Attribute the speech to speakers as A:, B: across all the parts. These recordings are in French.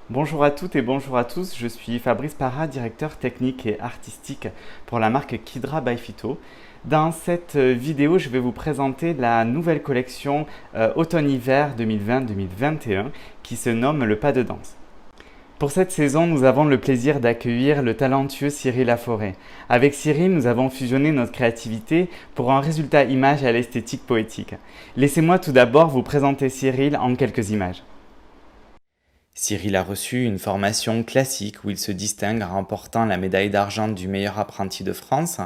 A: Bonjour à toutes et bonjour à tous, je suis Fabrice Parra, directeur technique et artistique pour la marque Kidra by Phyto. Dans cette vidéo, je vais vous présenter la nouvelle collection automne-hiver 2020-2021 qui se nomme le pas de danse. Pour cette saison, nous avons le plaisir d'accueillir le talentueux Cyril Laforêt. Avec Cyril, nous avons fusionné notre créativité pour un résultat image à l'esthétique poétique. Laissez-moi tout d'abord vous présenter Cyril en quelques images. Cyril a reçu une formation classique où il se distingue en remportant la médaille d'argent du meilleur apprenti de France,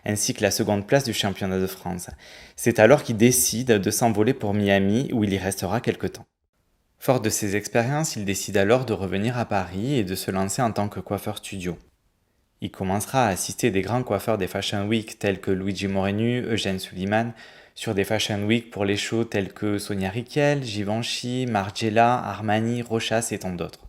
A: ainsi que la seconde place du championnat de France. C'est alors qu'il décide de s'envoler pour Miami où il y restera quelque temps. Fort de ses expériences, il décide alors de revenir à Paris et de se lancer en tant que coiffeur studio. Il commencera à assister des grands coiffeurs des Fashion Week tels que Luigi Morenu, Eugène Sullivan, sur des Fashion Week pour les shows tels que Sonia Rykiel, Givenchy, Margiela, Armani, Rochas et tant d'autres.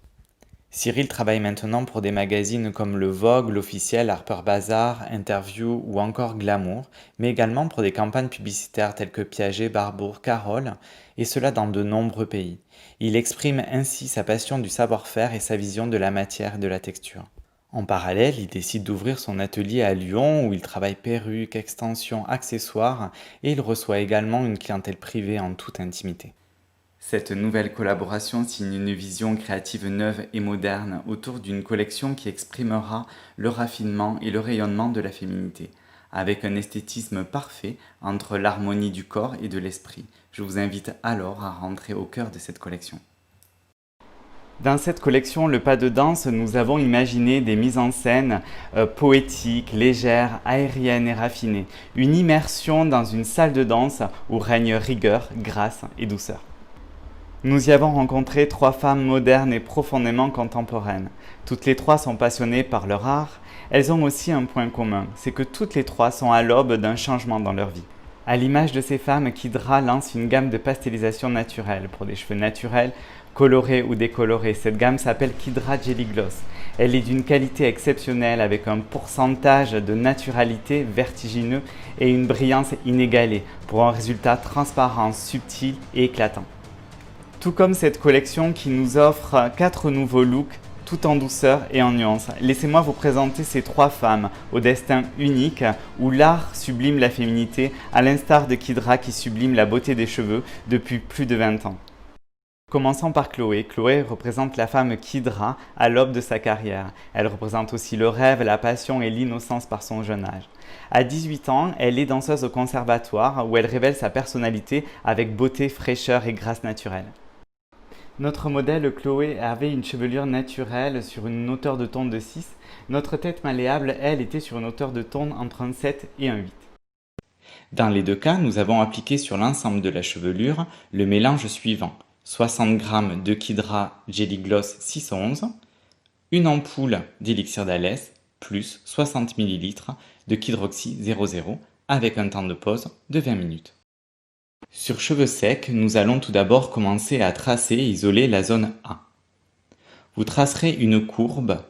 A: Cyril travaille maintenant pour des magazines comme le Vogue, l'Officiel, Harper Bazaar, Interview ou encore Glamour, mais également pour des campagnes publicitaires telles que Piaget, Barbour, Carole, et cela dans de nombreux pays. Il exprime ainsi sa passion du savoir-faire et sa vision de la matière et de la texture. En parallèle, il décide d'ouvrir son atelier à Lyon où il travaille perruques, extensions, accessoires et il reçoit également une clientèle privée en toute intimité. Cette nouvelle collaboration signe une vision créative neuve et moderne autour d'une collection qui exprimera le raffinement et le rayonnement de la féminité, avec un esthétisme parfait entre l'harmonie du corps et de l'esprit. Je vous invite alors à rentrer au cœur de cette collection. Dans cette collection Le Pas de Danse, nous avons imaginé des mises en scène poétiques, légères, aériennes et raffinées. Une immersion dans une salle de danse où règne rigueur, grâce et douceur. Nous y avons rencontré trois femmes modernes et profondément contemporaines. Toutes les trois sont passionnées par leur art. Elles ont aussi un point commun, c'est que toutes les trois sont à l'aube d'un changement dans leur vie. À l'image de ces femmes, Kidra lance une gamme de pastellisation naturelle pour des cheveux naturels, colorés ou décolorés. Cette gamme s'appelle Kidra Jelly Gloss. Elle est d'une qualité exceptionnelle avec un pourcentage de naturalité vertigineux et une brillance inégalée pour un résultat transparent, subtil et éclatant. Tout comme cette collection qui nous offre 4 nouveaux looks tout en douceur et en nuances. Laissez-moi vous présenter ces trois femmes au destin unique où l'art sublime la féminité à l'instar de Kidra qui sublime la beauté des cheveux depuis plus de 20 ans. Commençons par Chloé. Chloé représente la femme Kidra à l'aube de sa carrière. Elle représente aussi le rêve, la passion et l'innocence par son jeune âge. À 18 ans, elle est danseuse au conservatoire où elle révèle sa personnalité avec beauté, fraîcheur et grâce naturelle. Notre modèle Chloé avait une chevelure naturelle sur une hauteur de ton de 6. Notre tête malléable, elle, était sur une hauteur de ton entre un 7 et un 8. Dans les deux cas, nous avons appliqué sur l'ensemble de la chevelure le mélange suivant. 60 g de Kidra Jelly Gloss 611, une ampoule d'élixir d'Alès, plus 60 ml de Kidroxy 00 avec un temps de pause de 20 minutes. Sur cheveux secs, nous allons tout d'abord commencer à tracer et isoler la zone A. Vous tracerez une courbe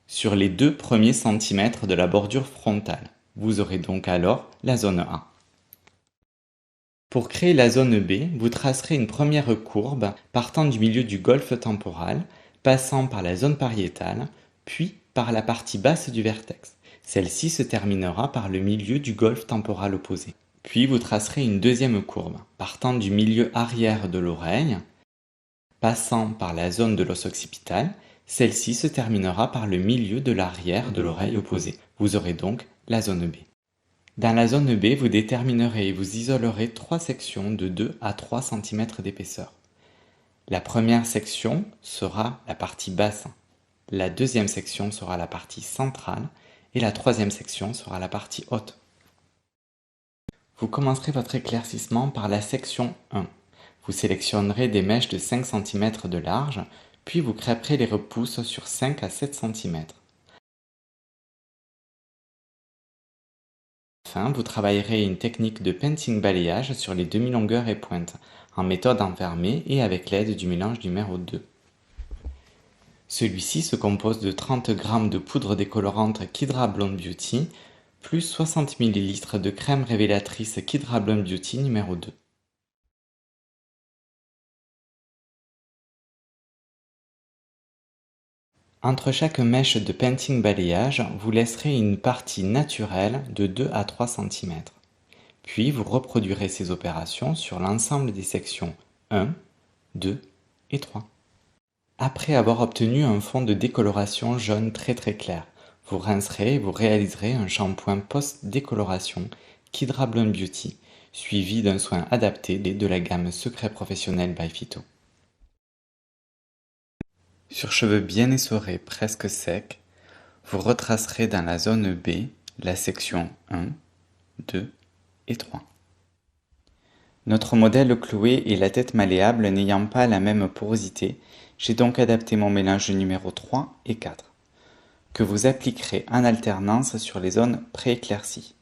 A: sur les 2 premiers centimètres de la bordure frontale. Vous aurez donc alors la zone A. Pour créer la zone B, vous tracerez une première courbe partant du milieu du golfe temporal, passant par la zone pariétale, puis par la partie basse du vertex. Celle-ci se terminera par le milieu du golfe temporal opposé. Puis vous tracerez une deuxième courbe, partant du milieu arrière de l'oreille, passant par la zone de l'os occipital. Celle-ci se terminera par le milieu de l'arrière de l'oreille opposée. Vous aurez donc la zone B. Dans la zone B, vous déterminerez et vous isolerez 3 sections de 2 à 3 cm d'épaisseur. La première section sera la partie basse, la deuxième section sera la partie centrale et la troisième section sera la partie haute. Vous commencerez votre éclaircissement par la section 1. Vous sélectionnerez des mèches de 5 cm de large, puis vous crêperez les repousses sur 5 à 7 cm. Enfin, vous travaillerez une technique de painting balayage sur les demi-longueurs et pointes, en méthode enfermée et avec l'aide du mélange numéro 2. Celui-ci se compose de 30 g de poudre décolorante Kidra Blonde Beauty, plus 60 ml de crème révélatrice Kidra Blonde Beauty numéro 2. Entre chaque mèche de painting balayage, vous laisserez une partie naturelle de 2 à 3 cm. Puis vous reproduirez ces opérations sur l'ensemble des sections 1, 2 et 3. Après avoir obtenu un fond de décoloration jaune très clair, vous rincerez et vous réaliserez un shampoing post-décoloration Kidra Blonde Beauty, suivi d'un soin adapté de la gamme Secret Professionnel by Phyto. Sur cheveux bien essorés, presque secs, vous retracerez dans la zone B la section 1, 2 et 3. Notre modèle cloué et la tête malléable n'ayant pas la même porosité, j'ai donc adapté mon mélange numéro 3 et 4, que vous appliquerez en alternance sur les zones prééclaircies.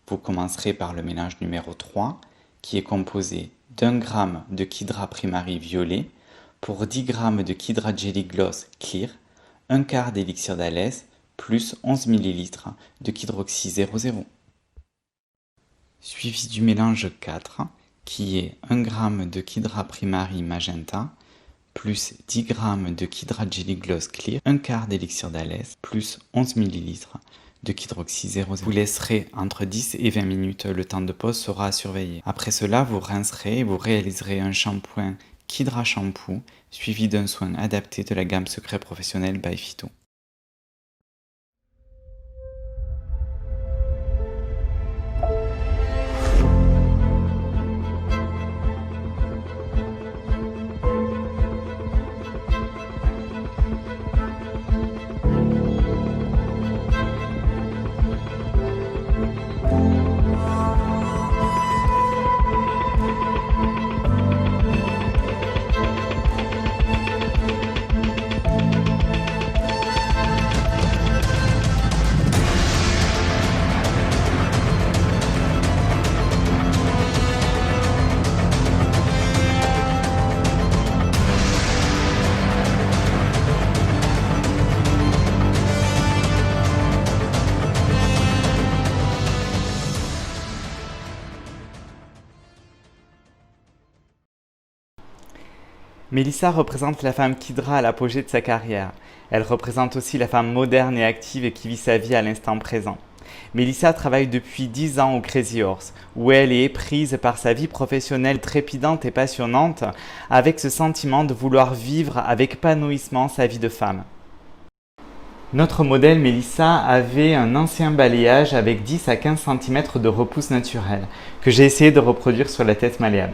A: Vous commencerez par le mélange numéro 3, qui est composé d'1 g de Kidra Primary violet pour 10 g de Kidra Jelly Gloss Clear, un quart d'élixir d'Alès plus 11 ml de Kidroxy 00. Suivi du mélange 4, qui est 1 g de Kidra Primary Magenta, plus 10 g de Kidra Jelly Gloss Clear, un quart d'élixir d'Alès, plus 11 ml de Kidroxy 00. Vous laisserez entre 10 et 20 minutes, le temps de pause sera à surveiller. Après cela, vous rincerez et vous réaliserez un shampoing Kidra Shampoo, suivi d'un soin adapté de la gamme Secret Professionnel by Phyto. Mélissa représente la femme Kidra à l'apogée de sa carrière. Elle représente aussi la femme moderne et active qui vit sa vie à l'instant présent. Mélissa travaille depuis 10 ans au Crazy Horse, où elle est prise par sa vie professionnelle trépidante et passionnante, avec ce sentiment de vouloir vivre avec épanouissement sa vie de femme. Notre modèle Mélissa avait un ancien balayage avec 10 à 15 cm de repousse naturelle, que j'ai essayé de reproduire sur la tête malléable.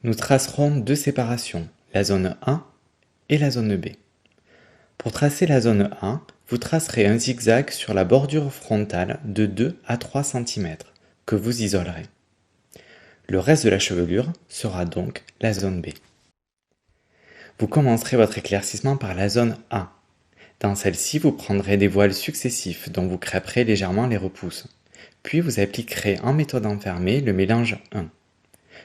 A: Nous tracerons deux séparations, la zone 1 et la zone B. Pour tracer la zone 1, vous tracerez un zigzag sur la bordure frontale de 2 à 3 cm que vous isolerez. Le reste de la chevelure sera donc la zone B. Vous commencerez votre éclaircissement par la zone 1. Dans celle-ci, vous prendrez des voiles successifs dont vous crêperez légèrement les repousses. Puis vous appliquerez en méthode enfermée le mélange 1.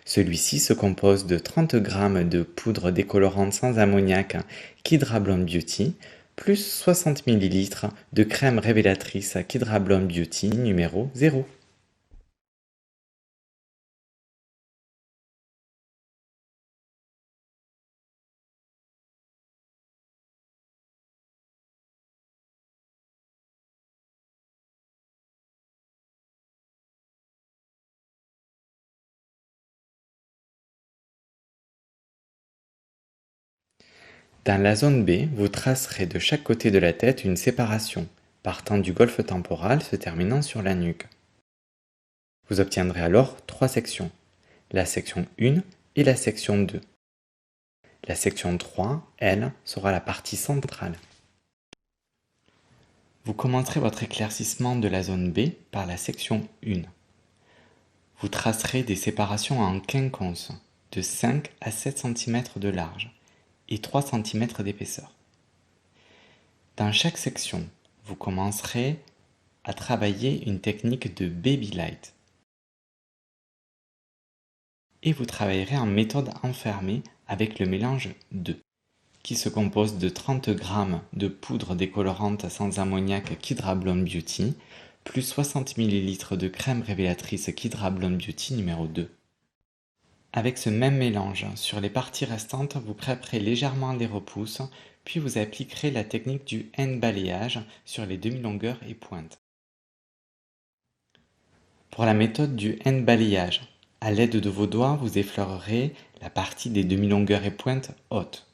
A: Celui-ci se compose de 30 g de poudre décolorante sans ammoniac Kidra Blonde Beauty, plus 60 ml de crème révélatrice Kidra Blonde Beauty numéro 0. Dans la zone B, vous tracerez de chaque côté de la tête une séparation, partant du golfe temporal se terminant sur la nuque. Vous obtiendrez alors 3 sections, la section 1 et la section 2. La section 3, elle, sera la partie centrale. Vous commencerez votre éclaircissement de la zone B par la section 1. Vous tracerez des séparations en quinconce de 5 à 7 cm de large et 3 cm d'épaisseur. Dans chaque section, vous commencerez à travailler une technique de baby light. Et vous travaillerez en méthode enfermée avec le mélange 2, qui se compose de 30 g de poudre décolorante sans ammoniac Kidra Blonde Beauty, plus 60 ml de crème révélatrice Kidra Blonde Beauty numéro 2. Avec ce même mélange, sur les parties restantes, vous crêperez légèrement les repousses, puis vous appliquerez la technique du hand balayage sur les demi-longueurs et pointes. Pour la méthode du hand balayage, à l'aide de vos doigts, vous effleurerez la partie des demi-longueurs et pointes hautes.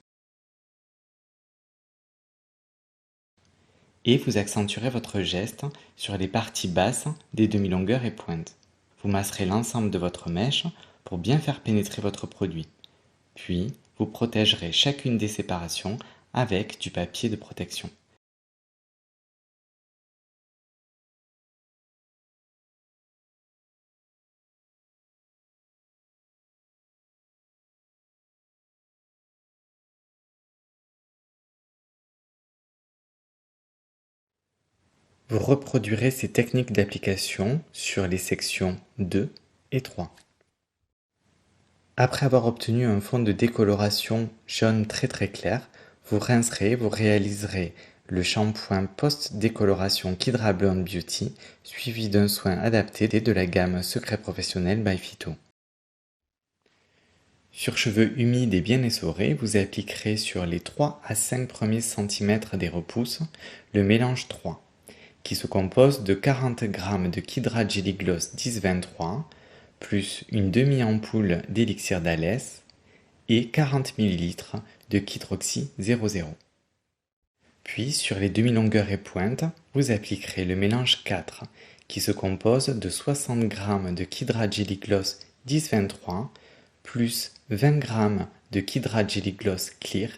A: Et vous accentuerez votre geste sur les parties basses des demi-longueurs et pointes. Vous masserez l'ensemble de votre mèche pour bien faire pénétrer votre produit. Puis, vous protégerez chacune des séparations avec du papier de protection. Vous reproduirez ces techniques d'application sur les sections 2 et 3. Après avoir obtenu un fond de décoloration jaune très clair, vous rincerez, vous réaliserez le shampoing post-décoloration Kidra Blonde Beauty suivi d'un soin adapté de la gamme Secret Professionnel by Phyto. Sur cheveux humides et bien essorés, vous appliquerez sur les 3 à 5 premiers centimètres des repousses le mélange 3 qui se compose de 40 g de Kidra Jelly Gloss 1023 plus une demi-ampoule d'élixir d'Alès et 40 ml de Kidroxy 00. Puis sur les demi-longueurs et pointes, vous appliquerez le mélange 4 qui se compose de 60 g de Kidra Jelly Gloss 1023 plus 20 g de Kidra Jelly Gloss Clear,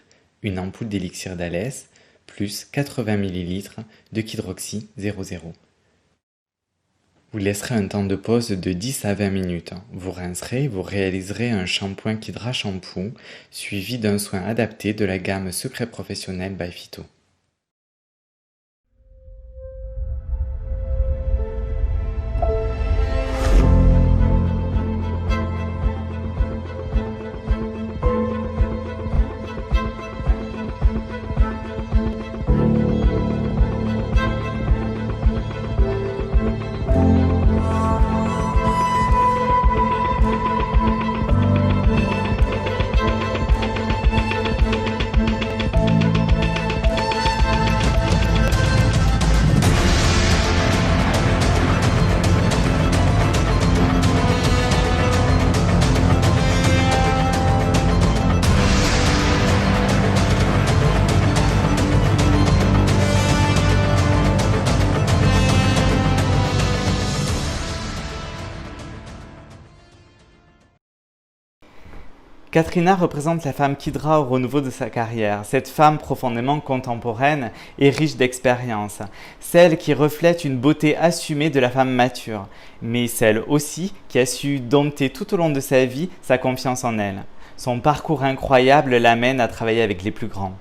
A: une ampoule d'élixir d'Alès plus 80 ml de Kidroxy 00. Vous laisserez un temps de pause de 10 à 20 minutes. Vous rincerez, vous réaliserez un shampoing Kidra Shampoo suivi d'un soin adapté de la gamme Secret Professionnel by Phyto. Katrina représente la femme Kidra au renouveau de sa carrière, cette femme profondément contemporaine et riche d'expérience, celle qui reflète une beauté assumée de la femme mature, mais celle aussi qui a su dompter tout au long de sa vie sa confiance en elle. Son parcours incroyable l'amène à travailler avec les plus grands.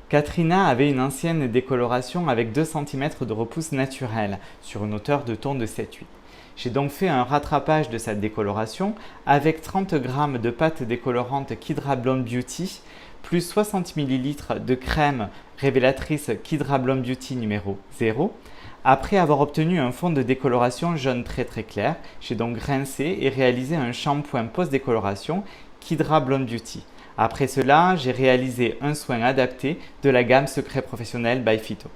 A: Katrina avait une ancienne décoloration avec 2 cm de repousse naturelle sur une hauteur de ton de 7-8. J'ai donc fait un rattrapage de sa décoloration avec 30 g de pâte décolorante Kidra Blonde Beauty plus 60 ml de crème révélatrice Kidra Blonde Beauty numéro 0. Après avoir obtenu un fond de décoloration jaune très clair, j'ai donc rincé et réalisé un shampoing post-décoloration Kidra Blonde Beauty. Après cela, j'ai réalisé un soin adapté de la gamme Secret Professionnel by Phyto.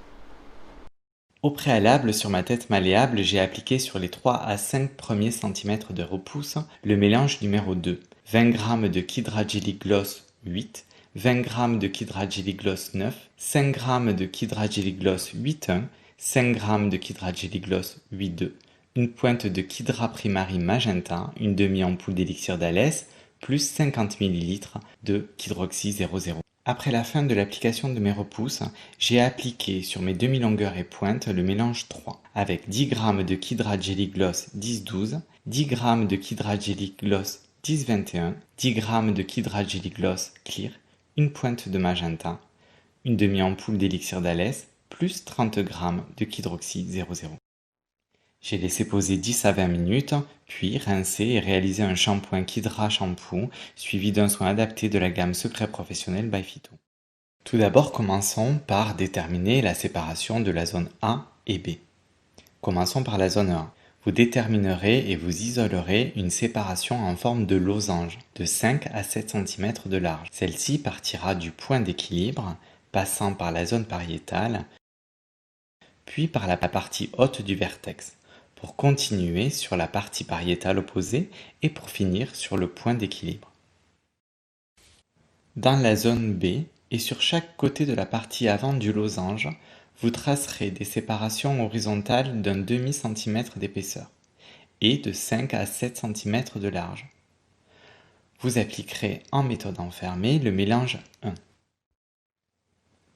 A: Au préalable, sur ma tête malléable, j'ai appliqué sur les 3 à 5 premiers centimètres de repousse le mélange numéro 2, 20 g de Kidra Jelly Gloss 8, 20 g de Kidra Jelly Gloss 9, 5 g de Kidra Jelly Gloss 8.1, 5 g de Kidra Jelly Gloss 8.2, une pointe de Kidra Primary Magenta, une demi-ampoule d'élixir d'Alès, plus 50 ml de Kidroxy 00. Après la fin de l'application de mes repousses, j'ai appliqué sur mes demi-longueurs et pointes le mélange 3 avec 10 g de Kidra Jelly Gloss 10-12, 10 g de Kidra Jelly Gloss 10-21, 10 g de Kidra Jelly Gloss Clear, une pointe de magenta, une demi-ampoule d'élixir d'Alès, plus 30 g de Kidroxy 00. J'ai laissé poser 10 à 20 minutes, puis rincé et réalisé un shampoing Kidra Shampoo suivi d'un soin adapté de la gamme Secret Professionnel by Phyto. Tout d'abord, commençons par déterminer la séparation de la zone A et B. Commençons par la zone A. Vous déterminerez et vous isolerez une séparation en forme de losange de 5 à 7 cm de large. Celle-ci partira du point d'équilibre, passant par la zone pariétale, puis par la partie haute du vertex, pour continuer sur la partie pariétale opposée et pour finir sur le point d'équilibre. Dans la zone B et sur chaque côté de la partie avant du losange, vous tracerez des séparations horizontales d'un demi-centimètre d'épaisseur et de 5 à 7 cm de large. Vous appliquerez en méthode enfermée le mélange 1,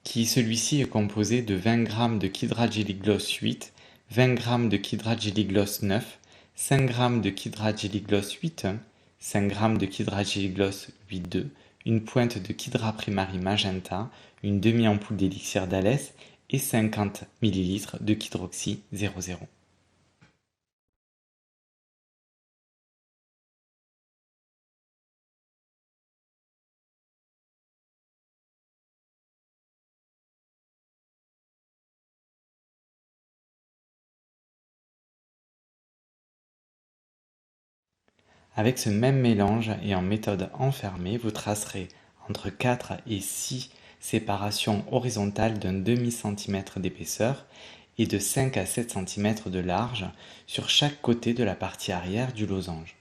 A: qui celui-ci est composé de 20 g de Kydragelly-Gloss 8, 20 g de Kydragelly-Gloss 9, 5 g de Kydragelly-Gloss 8.1, 5 g de Kydragelly-Gloss 8.2, une pointe de Kydra Primary Magenta, une demi-ampoule d'élixir d'Alès et 50 ml de Kydroxy 00. Avec ce même mélange et en méthode enfermée, vous tracerez entre 4 et 6 séparations horizontales d'un demi-centimètre d'épaisseur et de 5 à 7 cm de large sur chaque côté de la partie arrière du losange.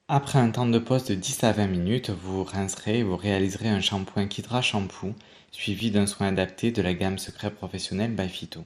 A: Après un temps de pause de 10 à 20 minutes, vous rincerez et vous réaliserez un shampoing Kydra Shampoo suivi d'un soin adapté de la gamme Secret Professionnel by Phyto.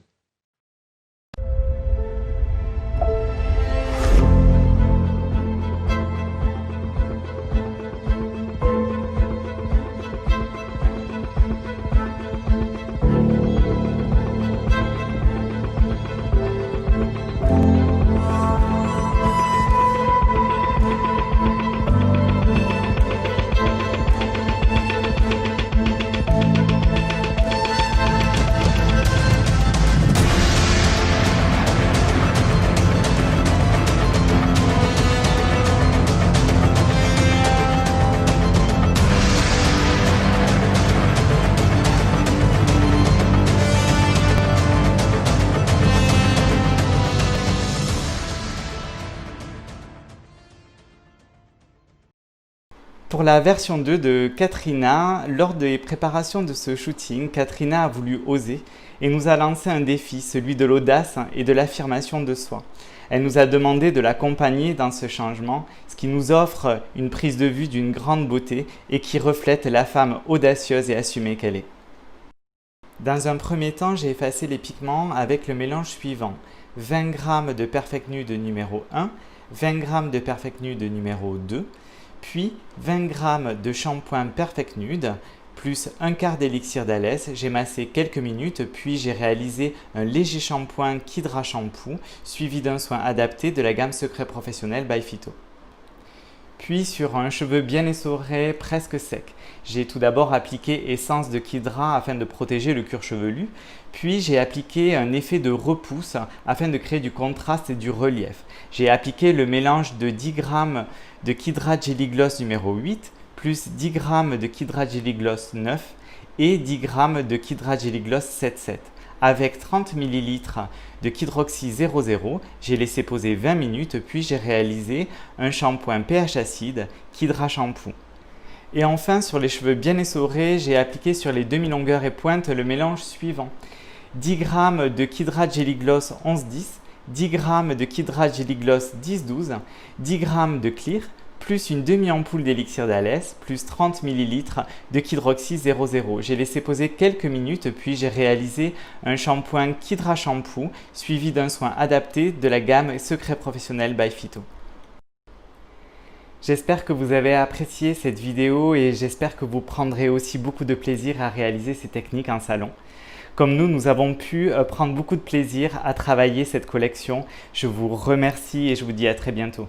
A: Pour la version 2 de Katrina, lors des préparations de ce shooting, Katrina a voulu oser et nous a lancé un défi, celui de l'audace et de l'affirmation de soi. Elle nous a demandé de l'accompagner dans ce changement, ce qui nous offre une prise de vue d'une grande beauté et qui reflète la femme audacieuse et assumée qu'elle est. Dans un premier temps, j'ai effacé les pigments avec le mélange suivant: 20 g de Perfect Nude numéro 1, 20 g de Perfect Nude numéro 2, puis 20 g de shampoing Perfect Nude, plus un quart d'élixir d'Alès. J'ai massé quelques minutes, puis j'ai réalisé un léger shampoing Kydra Shampoo, suivi d'un soin adapté de la gamme Secret Professionnel by Phyto. Puis sur un cheveu bien essoré, presque sec, j'ai tout d'abord appliqué essence de Kydra afin de protéger le cuir chevelu, puis j'ai appliqué un effet de repousse afin de créer du contraste et du relief. J'ai appliqué le mélange de 10 g de Kydragelly-Gloss numéro 8, plus 10 g de Kydragelly-Gloss 9 et 10 g de Kydragelly-Gloss 7.7. Avec 30 ml de Kydroxy 00, j'ai laissé poser 20 minutes, puis j'ai réalisé un shampoing pH acide Kydra Shampoo. Et enfin, sur les cheveux bien essorés, j'ai appliqué sur les demi-longueurs et pointes le mélange suivant: 10 g de Kydragelly-Gloss 11-10, 10 g de Kydragelly-Gloss 10-12, 10 g de Clear, plus une demi-ampoule d'élixir d'Alès, plus 30 ml de Kydroxy 00. J'ai laissé poser quelques minutes, puis j'ai réalisé un shampoing Kydra Shampoo suivi d'un soin adapté de la gamme Secret Professionnel by Phyto. J'espère que vous avez apprécié cette vidéo et j'espère que vous prendrez aussi beaucoup de plaisir à réaliser ces techniques en salon. Comme nous avons pu prendre beaucoup de plaisir à travailler cette collection. Je vous remercie et je vous dis à très bientôt.